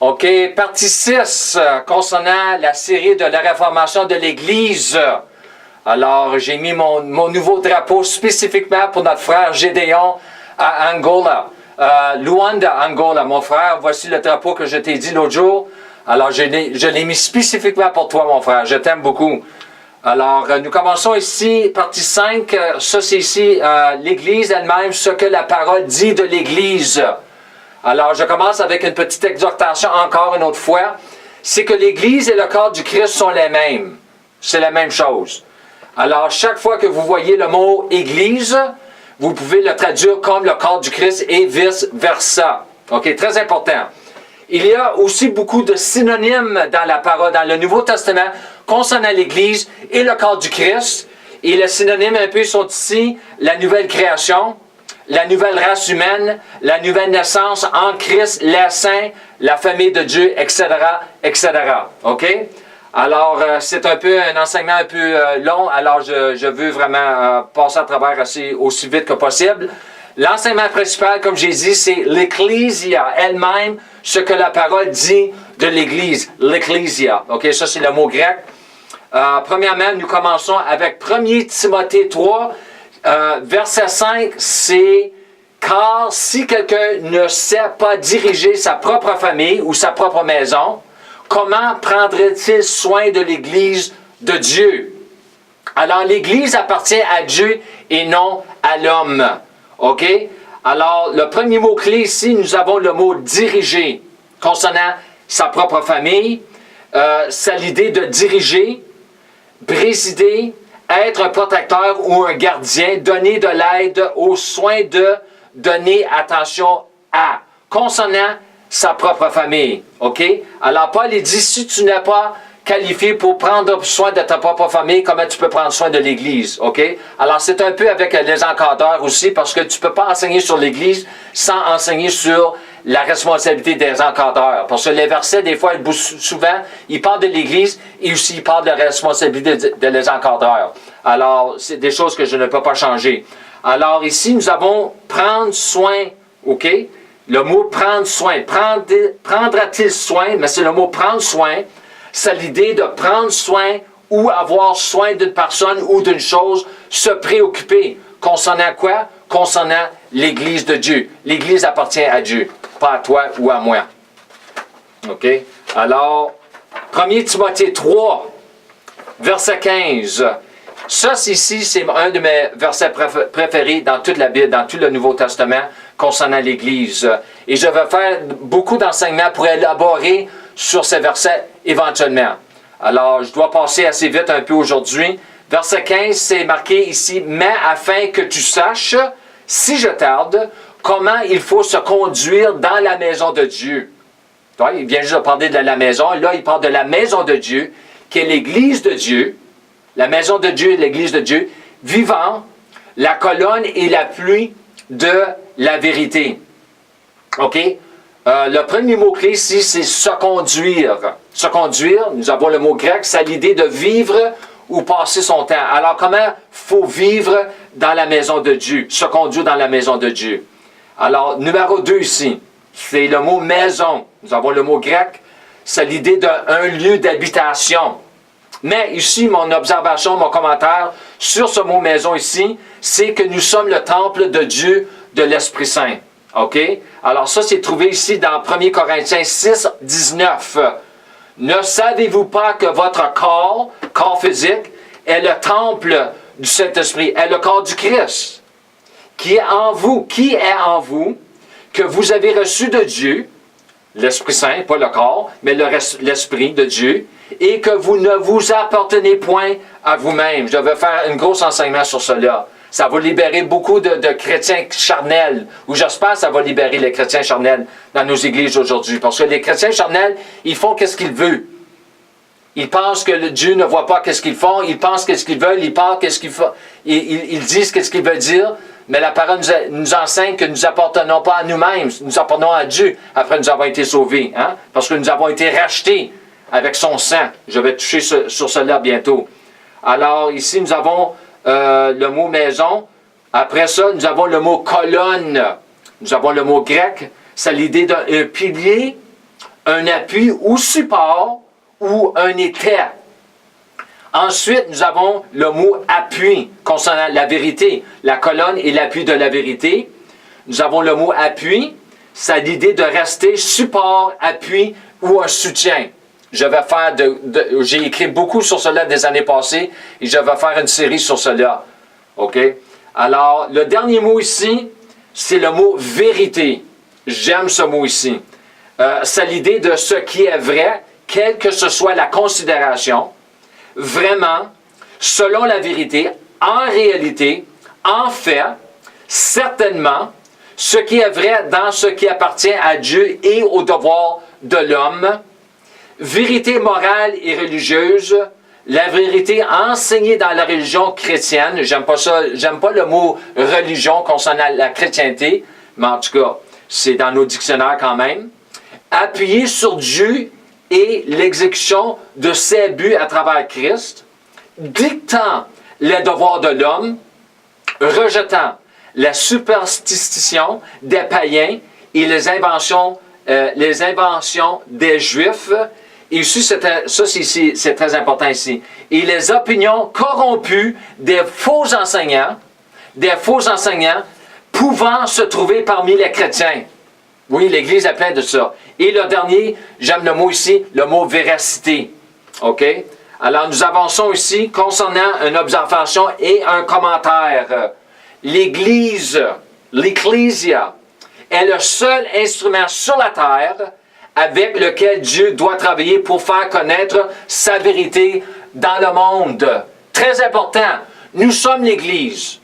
OK, partie 6, concernant la série de la réformation de l'Église. Alors, j'ai mis mon nouveau drapeau spécifiquement pour notre frère Gédéon à Angola. Luanda, Angola, mon frère, voici le drapeau que je t'ai dit l'autre jour. Alors, je l'ai mis spécifiquement pour toi, mon frère. Je t'aime beaucoup. Alors, nous commençons ici, partie 5. Ça, c'est ici l'Église elle-même, ce que la parole dit de l'Église. Alors, je commence avec une petite exhortation encore une autre fois. C'est que l'Église et le corps du Christ sont les mêmes. C'est la même chose. Alors, chaque fois que vous voyez le mot « Église », vous pouvez le traduire comme le corps du Christ et vice-versa. OK, très important. Il y a aussi beaucoup de synonymes dans la parole, dans le Nouveau Testament, concernant l'Église et le corps du Christ. Et les synonymes un peu sont ici, la nouvelle création, la nouvelle race humaine, la nouvelle naissance en Christ, les saints, la famille de Dieu, etc., etc. OK? Alors, c'est un peu un enseignement un peu long, alors je veux vraiment passer à travers aussi vite que possible. L'enseignement principal, comme j'ai dit, c'est l'Ecclésia elle-même, ce que la parole dit de l'Église, l'Ecclésia. OK, ça c'est le mot grec. Premièrement, nous commençons avec 1 Timothée 3, verset 5, c'est « Car si quelqu'un ne sait pas diriger sa propre famille ou sa propre maison, comment prendrait-il soin de l'Église de Dieu? » Alors, l'Église appartient à Dieu et non à l'homme. OK? Alors, le premier mot-clé ici, nous avons le mot « diriger » concernant sa propre famille. C'est l'idée de diriger, présider, être un protecteur ou un gardien, donner de l'aide, aux soins de, donner attention à, concernant sa propre famille. OK? Alors, Paul il dit, si tu n'es pas qualifié pour prendre soin de ta propre famille, comment tu peux prendre soin de l'Église? OK? Alors, c'est un peu avec les encadreurs aussi, parce que tu ne peux pas enseigner sur l'Église sans enseigner sur la responsabilité des encadreurs. Parce que les versets, des fois, souvent, ils parlent de l'Église et aussi ils parlent de la responsabilité des encadreurs. Alors, c'est des choses que je ne peux pas changer. Alors, ici, nous avons prendre soin, OK? Le mot prendre soin. Prendra-t-il soin? Mais c'est le mot prendre soin. C'est l'idée de prendre soin ou avoir soin d'une personne ou d'une chose, se préoccuper. Concernant quoi? Concernant l'Église de Dieu. L'Église appartient à Dieu, pas à toi ou à moi. OK? Alors, 1 Timothée 3, verset 15. Ça, ici, c'est un de mes versets préférés dans toute la Bible, dans tout le Nouveau Testament, concernant l'Église. Et je vais faire beaucoup d'enseignements pour élaborer sur ces versets éventuellement. Alors, je dois passer assez vite un peu aujourd'hui. Verset 15, c'est marqué ici, « Mais afin que tu saches, si je tarde, comment il faut se conduire dans la maison de Dieu. » Il vient juste de parler de la maison. Là, il parle de la maison de Dieu, qui est l'Église de Dieu. La maison de Dieu et l'Église de Dieu, vivant, la colonne et la pluie de la vérité. OK? Le premier mot-clé ici, c'est se conduire. Se conduire, nous avons le mot grec, c'est l'idée de vivre ou passer son temps. Alors, comment faut vivre dans la maison de Dieu? Se conduire dans la maison de Dieu. Alors, numéro 2 ici, c'est le mot maison. Nous avons le mot grec, c'est l'idée d'un lieu d'habitation. Mais ici, mon observation, mon commentaire sur ce mot maison ici, c'est que nous sommes le temple de Dieu, de l'Esprit Saint. OK? Alors ça, c'est trouvé ici dans 1 Corinthiens 6, 19. Ne savez-vous pas que votre corps physique, est le temple du Saint-Esprit, est le corps du Christ, qui est en vous, que vous avez reçu de Dieu, l'Esprit Saint, pas le corps, mais l'Esprit de Dieu, et que vous ne vous appartenez point à vous-même. Je vais faire un gros enseignement sur cela. Ça va libérer beaucoup de chrétiens charnels, ou j'espère que ça va libérer les chrétiens charnels dans nos églises aujourd'hui. Parce que les chrétiens charnels, ils font qu'est-ce qu'ils veulent. Ils pensent que Dieu ne voit pas qu'est-ce qu'ils font, ils pensent qu'est-ce qu'ils veulent, ils parlent qu'est-ce qu'ils font, ils disent qu'est-ce qu'ils veulent dire, mais la parole nous enseigne que nous n'appartenons pas à nous-mêmes, nous appartenons à Dieu après nous avons été sauvés, hein? Parce que nous avons été rachetés avec son sang. Je vais toucher sur cela bientôt. Alors ici, nous avons le mot maison. Après ça, nous avons le mot colonne. Nous avons le mot grec. C'est l'idée d'un pilier, un appui ou support ou un étai. Ensuite, nous avons le mot appui concernant la vérité, la colonne et l'appui de la vérité. Nous avons le mot appui, c'est l'idée de rester support, appui ou un soutien. Je vais faire j'ai écrit beaucoup sur cela des années passées et je vais faire une série sur cela. OK? Alors, le dernier mot ici, c'est le mot vérité. J'aime ce mot ici. C'est l'idée de ce qui est vrai, quelle que ce soit la considération, vraiment, selon la vérité, en réalité, en fait, certainement, ce qui est vrai dans ce qui appartient à Dieu et au devoir de l'homme, vérité morale et religieuse, la vérité enseignée dans la religion chrétienne, j'aime pas le mot religion concernant la chrétienté, mais en tout cas, c'est dans nos dictionnaires quand même, appuyée sur Dieu et l'exécution de ses buts à travers Christ, dictant les devoirs de l'homme, rejetant la superstition des païens et les inventions des Juifs. Et ici, c'est très important ici. Et les opinions corrompues des faux enseignants pouvant se trouver parmi les chrétiens. Oui, l'Église est pleine de ça. Et le dernier, j'aime le mot ici, le mot véracité. OK? Alors, nous avançons ici concernant une observation et un commentaire. L'Église, l'Ecclésia, est le seul instrument sur la terre avec lequel Dieu doit travailler pour faire connaître sa vérité dans le monde. Très important, nous sommes l'Église.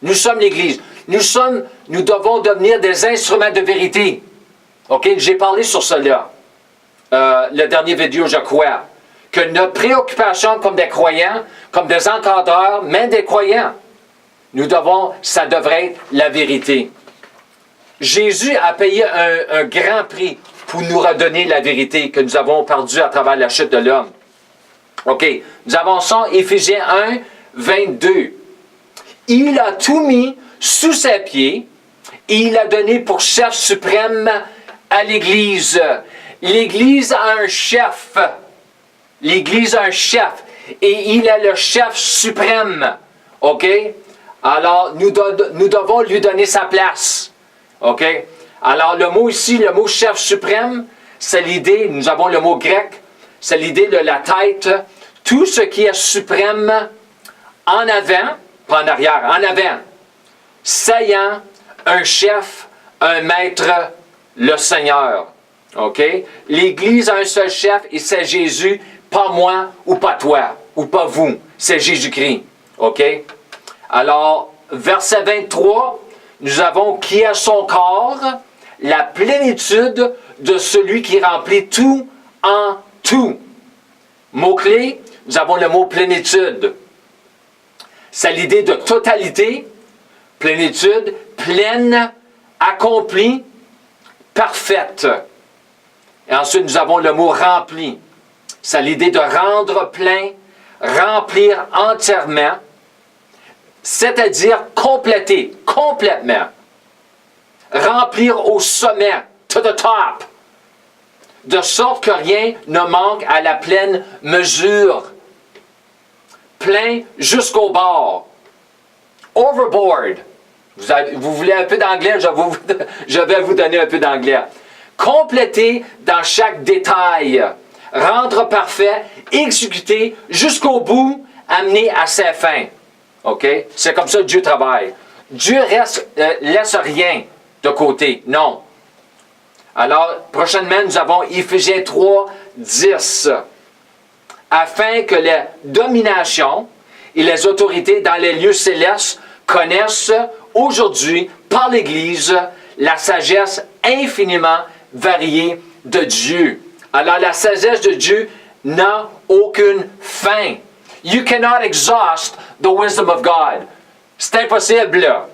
Nous sommes l'Église. Nous devons devenir des instruments de vérité. OK? J'ai parlé sur cela. Le dernier vidéo, je crois. Que notre préoccupation comme des croyants, comme des encadreurs, même des croyants, ça devrait être la vérité. Jésus a payé un grand prix pour nous redonner la vérité que nous avons perdue à travers la chute de l'homme. OK. Nous avançons Éphésiens 1, 22. Il a tout mis sous ses pieds et il a donné pour chef suprême à l'Église. L'Église a un chef. L'Église a un chef. Et il est le chef suprême. OK? Alors, nous devons lui donner sa place. OK? Alors, le mot ici, le mot chef suprême, c'est l'idée, nous avons le mot grec, c'est l'idée de la tête. Tout ce qui est suprême en avant, pas en arrière, en avant. Saillant, un chef, un maître, le Seigneur. OK? L'Église a un seul chef et c'est Jésus, pas moi ou pas toi, ou pas vous. C'est Jésus-Christ. OK? Alors, verset 23, nous avons qui est son corps, la plénitude de celui qui remplit tout en tout. Mot-clé, nous avons le mot plénitude. C'est l'idée de totalité, plénitude, pleine, accomplie, parfaite. Et ensuite, nous avons le mot rempli. C'est l'idée de rendre plein, remplir entièrement, c'est-à-dire compléter, complètement. Remplir au sommet, to the top, de sorte que rien ne manque à la pleine mesure. Plein jusqu'au bord. Overboard. Vous voulez un peu d'anglais? Je vais vous donner un peu d'anglais. Compléter dans chaque détail. Rendre parfait, exécuter jusqu'au bout, amener à ses fins. OK? C'est comme ça que Dieu travaille. Dieu laisse rien de côté. Non. Alors, prochainement, nous avons Éphésiens 3, 10. Afin que les dominations et les autorités dans les lieux célestes connaissent aujourd'hui, par l'Église, la sagesse infiniment variée de Dieu. Alors, la sagesse de Dieu n'a aucune fin. You cannot exhaust the wisdom of God. C'est impossible, là.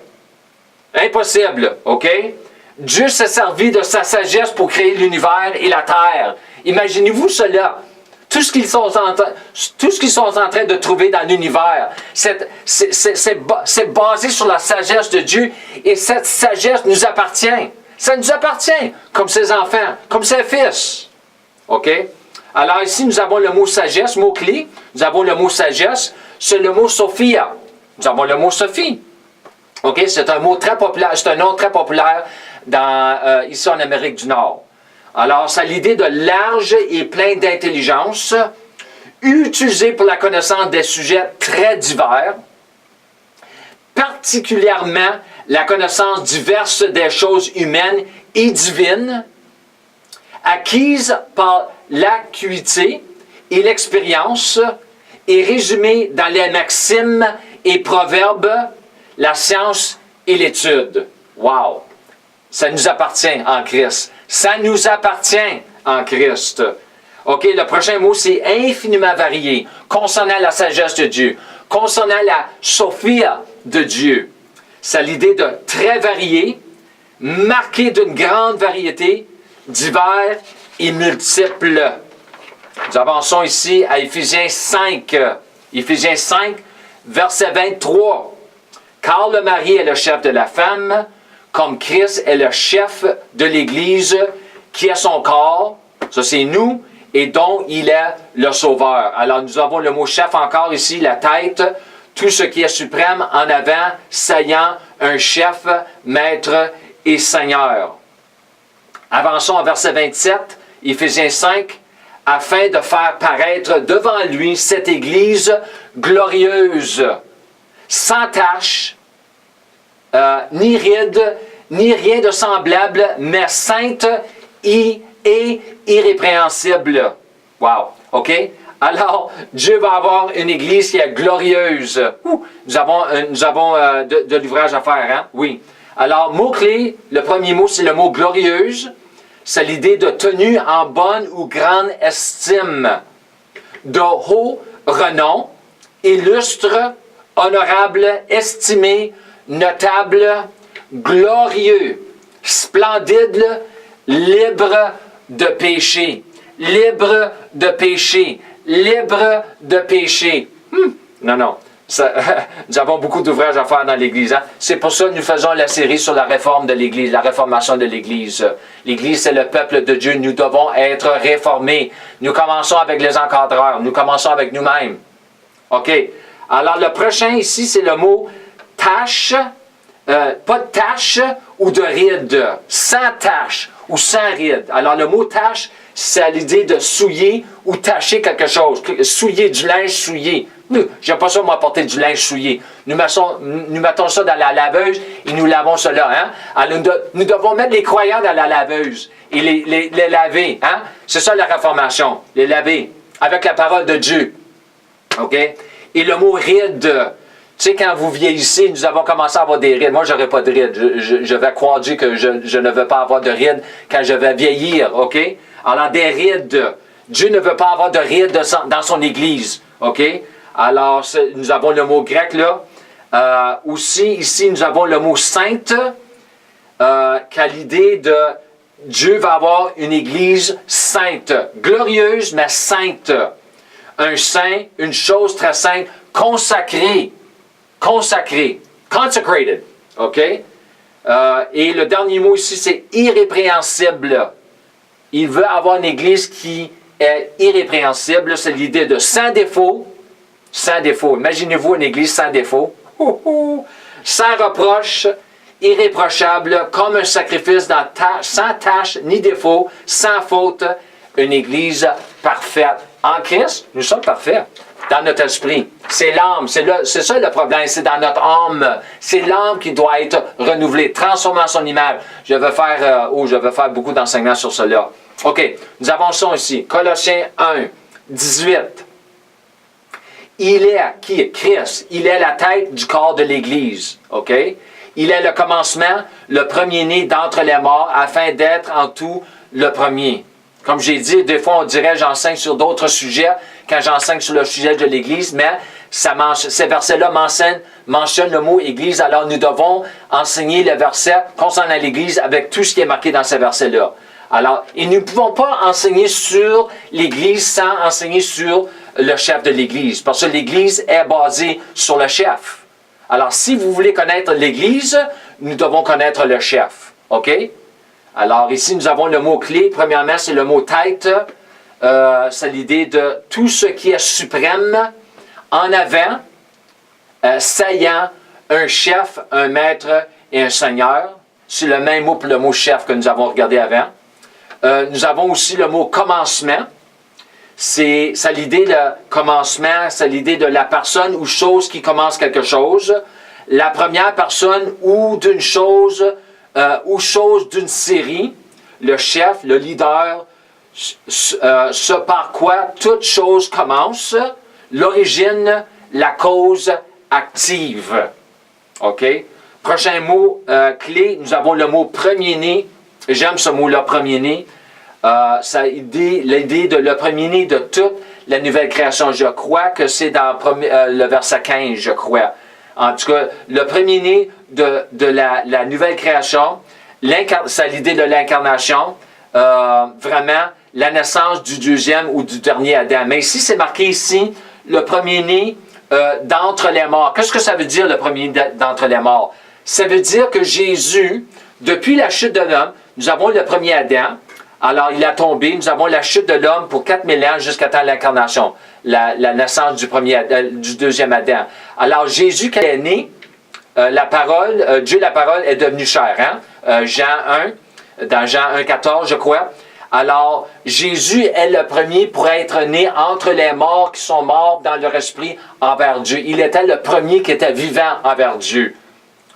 Impossible, OK? Dieu s'est servi de sa sagesse pour créer l'univers et la terre. Imaginez-vous cela. Tout ce qu'ils sont en train de trouver dans l'univers, c'est basé sur la sagesse de Dieu. Et cette sagesse nous appartient. Ça nous appartient, comme ses enfants, comme ses fils. OK? Alors ici, nous avons le mot sagesse, mot-clé. Nous avons le mot sagesse. C'est le mot Sophia. Nous avons le mot Sophie. OK? C'est un mot très populaire. C'est un nom très populaire ici en Amérique du Nord. Alors, c'est l'idée de large et plein d'intelligence, utilisé pour la connaissance des sujets très divers, particulièrement la connaissance diverse des choses humaines et divines, acquise par l'acuité et l'expérience, et résumée dans les maximes et proverbes, la science et l'étude. Wow! Ça nous appartient en Christ. Ça nous appartient en Christ. OK, le prochain mot, c'est infiniment varié, concernant la sagesse de Dieu, concernant la Sophia de Dieu. C'est l'idée de très varié, marqué d'une grande variété, divers et multiples. Nous avançons ici à Éphésiens 5. Éphésiens 5, verset 23. Car le mari est le chef de la femme, comme Christ est le chef de l'Église, qui est son corps, ça c'est nous, et dont il est le sauveur. Alors nous avons le mot chef encore ici, la tête, tout ce qui est suprême en avant, saillant, un chef, maître et seigneur. Avançons au verset 27, Éphésiens 5, afin de faire paraître devant lui cette Église glorieuse, sans tache, ni ride, ni rien de semblable, mais sainte et irrépréhensible. Wow! OK? Alors, Dieu va avoir une Église qui est glorieuse. Nous avons de l'ouvrage à faire, hein? Oui. Alors, mot-clé, le premier mot, c'est le mot glorieuse. C'est l'idée de tenue en bonne ou grande estime, de haut renom, illustre, honorable, estimé, notable, glorieux, splendide, libre de péché. Libre de péché. Libre de péché. Non. Nous avons beaucoup d'ouvrages à faire dans l'Église. Hein? C'est pour ça que nous faisons la série sur la réforme de l'Église, la réformation de l'Église. L'Église, c'est le peuple de Dieu. Nous devons être réformés. Nous commençons avec les encadreurs. Nous commençons avec nous-mêmes. OK? Alors, le prochain ici, c'est le mot tache. Pas de tache ou de ride. Sans tache ou sans ride. Alors, le mot tache, c'est l'idée de souiller ou tacher quelque chose. Souiller du linge souillé. J'aime pas ça, moi, porter du linge souillé. Nous mettons ça dans la laveuse et nous lavons cela. Hein? Alors, nous devons mettre les croyants dans la laveuse et les laver. Hein? C'est ça la réformation. Les laver avec la parole de Dieu. OK? Et le mot ride. Tu sais, quand vous vieillissez, nous avons commencé à avoir des rides. Moi, je n'aurai pas de rides. Je vais croire Dieu que je ne veux pas avoir de rides quand je vais vieillir. OK? Alors, des rides. Dieu ne veut pas avoir de rides dans son Église. OK? Alors, nous avons le mot grec là. Aussi, ici, nous avons le mot sainte, qui a l'idée de Dieu va avoir une Église sainte. Glorieuse, mais sainte. Un saint, une chose très sainte, consacrée. Consacrée. Consecrated. OK? Et le dernier mot ici, c'est irrépréhensible. Il veut avoir une Église qui est irrépréhensible. C'est l'idée de sans défaut. Sans défaut. Imaginez-vous une Église sans défaut. Sans reproche, irréprochable, comme un sacrifice sans tâche ni défaut, sans faute. Une Église parfaite. En Christ, nous sommes parfaits. Dans notre esprit. C'est l'âme. C'est ça le problème. C'est dans notre âme. C'est l'âme qui doit être renouvelée, transformée en son image. Je vais faire beaucoup d'enseignements sur cela. OK. Nous avançons ici. Colossiens 1, 18. Il est qui? Christ. Il est la tête du corps de l'Église. OK? Il est le commencement, le premier-né d'entre les morts, afin d'être en tout le premier. Comme j'ai dit, des fois on dirait j'enseigne sur d'autres sujets quand j'enseigne sur le sujet de l'Église, mais ces versets-là mentionnent le mot Église, alors nous devons enseigner le verset concernant l'Église avec tout ce qui est marqué dans ces versets-là. Alors, et nous ne pouvons pas enseigner sur l'Église sans enseigner sur le chef de l'Église, parce que l'Église est basée sur le chef. Alors, si vous voulez connaître l'Église, nous devons connaître le chef. OK? Alors, ici, nous avons le mot-clé. Premièrement, c'est le mot tête. c'est l'idée de tout ce qui est suprême, en avant, saillant, un chef, un maître et un seigneur. C'est le même mot pour le mot chef que nous avons regardé avant. Nous avons aussi le mot commencement. C'est l'idée de commencement, c'est l'idée de la personne ou chose qui commence quelque chose. La première personne ou d'une chose ou chose d'une série. Le chef, le leader, ce par quoi toute chose commence. L'origine, la cause active. OK? Prochain mot clé, nous avons le mot premier-né. J'aime ce mot-là, premier-né. Ça l'idée de le premier-né de toute la nouvelle création. Je crois que c'est dans le verset 15, je crois. En tout cas, le premier-né de la nouvelle création, c'est l'idée de l'incarnation. Vraiment, la naissance du deuxième ou du dernier Adam. Mais ici, c'est marqué ici, le premier-né d'entre les morts. Qu'est-ce que ça veut dire, le premier-né d'entre les morts? Ça veut dire que Jésus, depuis la chute de l'homme, nous avons le premier Adam. Alors, il a tombé. Nous avons la chute de l'homme pour 4000 ans jusqu'à temps l'incarnation, la naissance du deuxième Adam. Alors, Jésus, quand il est né, la parole, Dieu la parole est devenue chair. Hein? Jean 1, dans Jean 1, 14, je crois. Alors, Jésus est le premier pour être né entre les morts qui sont morts dans leur esprit envers Dieu. Il était le premier qui était vivant envers Dieu.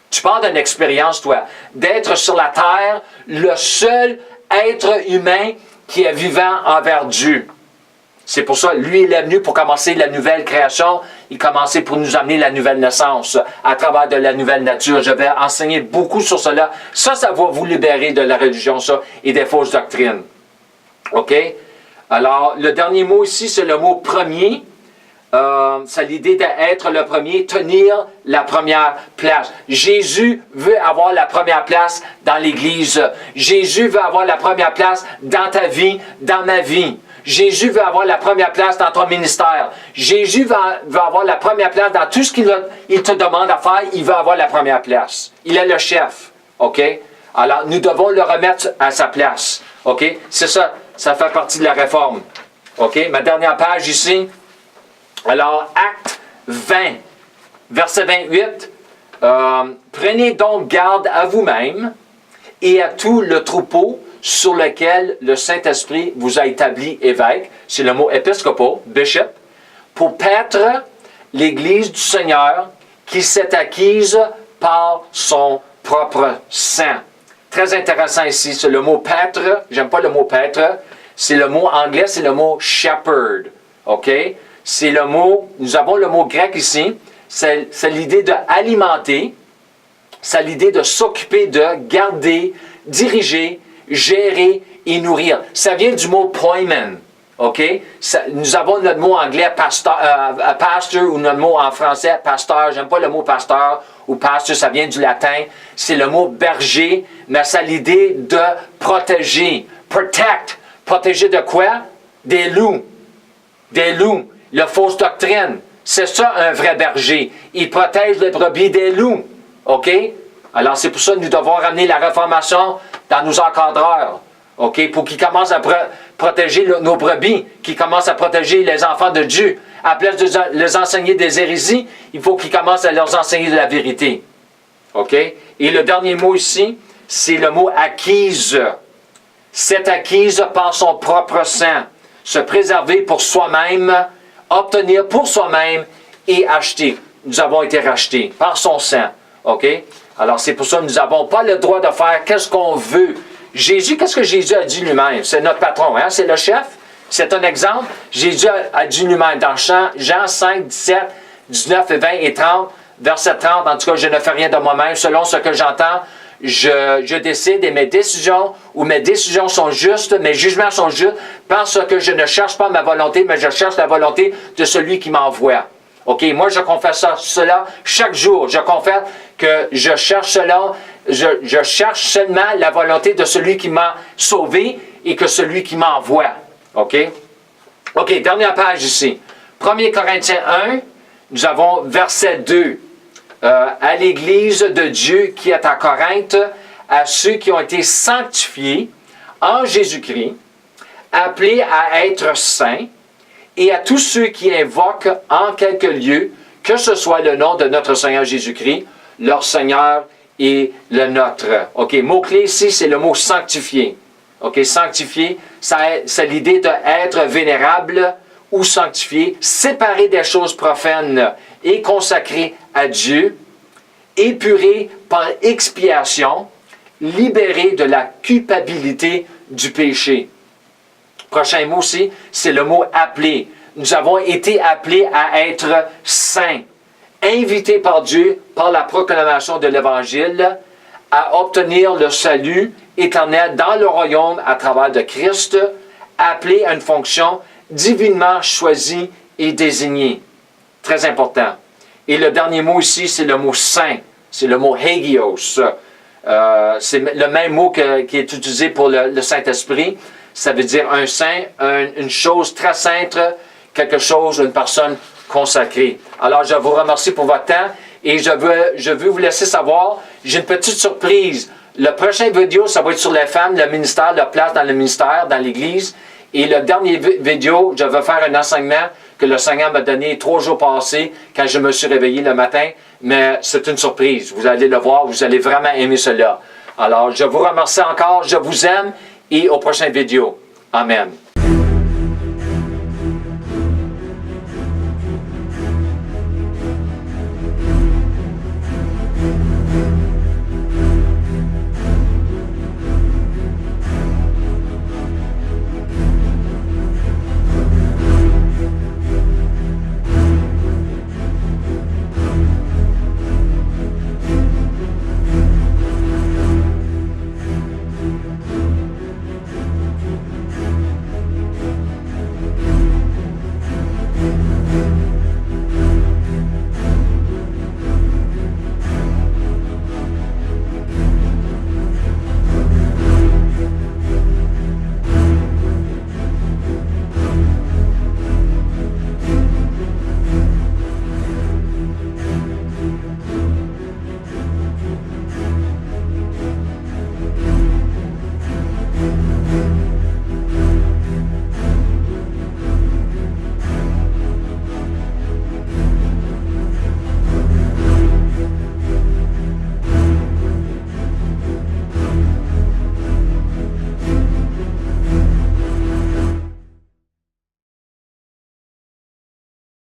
Tu parles d'une expérience, toi, d'être sur la terre le seul être humain qui est vivant envers Dieu. C'est pour ça, lui, il est venu pour commencer la nouvelle création. Il commençait pour nous amener la nouvelle naissance à travers de la nouvelle nature. Je vais enseigner beaucoup sur cela. Ça va vous libérer de la religion, ça, et des fausses doctrines. OK? Alors, le dernier mot ici, c'est le mot premier. C'est l'idée d'être le premier, tenir la première place. Jésus veut avoir la première place dans l'Église. Jésus veut avoir la première place dans ta vie, dans ma vie. Jésus veut avoir la première place dans ton ministère. Jésus veut avoir la première place dans tout ce qu'il te demande à faire. Il veut avoir la première place. Il est le chef. OK? Alors, nous devons le remettre à sa place. OK? C'est ça. Ça fait partie de la réforme. OK? Ma dernière page ici. Alors, Acte 20, verset 28. Prenez donc garde à vous-même et à tout le troupeau sur lequel le Saint-Esprit vous a établi évêque. C'est le mot épiscopo, bishop, pour paître l'Église du Seigneur qui s'est acquise par son propre sang. Très intéressant ici, c'est le mot paître. J'aime pas le mot paître. C'est le mot anglais, c'est le mot shepherd. OK? C'est le mot, nous avons le mot grec ici, c'est l'idée d'alimenter, c'est l'idée de s'occuper de, garder, diriger, gérer et nourrir. Ça vient du mot poimen, OK? Nous avons notre mot anglais pastor ou notre mot en français pasteur. J'aime pas le mot pasteur ou pasteur, ça vient du latin. C'est le mot berger, mais c'est l'idée de protéger. Protect. Protéger de quoi? Des loups. Des loups. La fausse doctrine. C'est ça un vrai berger. Il protège les brebis des loups. OK? Alors c'est pour ça que nous devons ramener la réformation dans nos encadreurs. OK? Pour qu'ils commencent à protéger nos brebis, qu'ils commencent à protéger les enfants de Dieu. À place de les enseigner des hérésies, il faut qu'ils commencent à leur enseigner de la vérité. OK? Et le dernier mot ici, c'est le mot acquise. C'est acquise par son propre sang. Se préserver pour soi-même, obtenir pour soi-même et acheter. Nous avons été rachetés par son sang. OK? Alors, c'est pour ça que nous n'avons pas le droit de faire qu'est-ce qu'on veut. Jésus, qu'est-ce que Jésus a dit lui-même? C'est notre patron, hein? C'est le chef. C'est un exemple. Jésus a dit lui-même dans Jean 5, 17, 19 et 20 et 30, verset 30, en tout cas, je ne fais rien de moi-même. Selon ce que j'entends, je décide et mes décisions sont justes, mes jugements sont justes, parce que je ne cherche pas ma volonté, mais je cherche la volonté de celui qui m'envoie. OK, moi je confesse cela chaque jour. Je confesse que je cherche cela, je cherche seulement la volonté de celui qui m'a sauvé et que celui qui m'envoie. OK? OK, dernière page ici. 1 Corinthiens 1, nous avons verset 2. À l'Église de Dieu qui est à Corinthe, à ceux qui ont été sanctifiés en Jésus-Christ, appelés à être saints, et à tous ceux qui invoquent en quelque lieu, que ce soit le nom de notre Seigneur Jésus-Christ, leur Seigneur et le nôtre. OK, mot-clé ici, c'est le mot sanctifié. OK, sanctifié, c'est l'idée d'être vénérable ou sanctifié, séparé des choses proffanes et consacré à Dieu, épuré par expiation, libéré de la culpabilité du péché. Prochain mot aussi, c'est le mot appelé. Nous avons été appelés à être saints, invités par Dieu par la proclamation de l'Évangile à obtenir le salut éternel dans le royaume à travers de Christ, appelés à une fonction divinement choisie et désignée. Très important. Et le dernier mot ici, c'est le mot saint. C'est le mot hagios. C'est le même mot qui est utilisé pour le Saint-Esprit. Ça veut dire un saint, une chose très sainte, quelque chose, une personne consacrée. Alors, je vous remercie pour votre temps et je veux vous laisser savoir, j'ai une petite surprise. Le prochain vidéo, ça va être sur les femmes, le ministère, leur place dans le ministère, dans l'Église. Et le dernier vidéo, je vais faire un enseignement que le Seigneur m'a donné 3 jours passés quand je me suis réveillé le matin. Mais c'est une surprise. Vous allez le voir, vous allez vraiment aimer cela. Alors, je vous remercie encore, je vous aime et au prochain vidéo. Amen.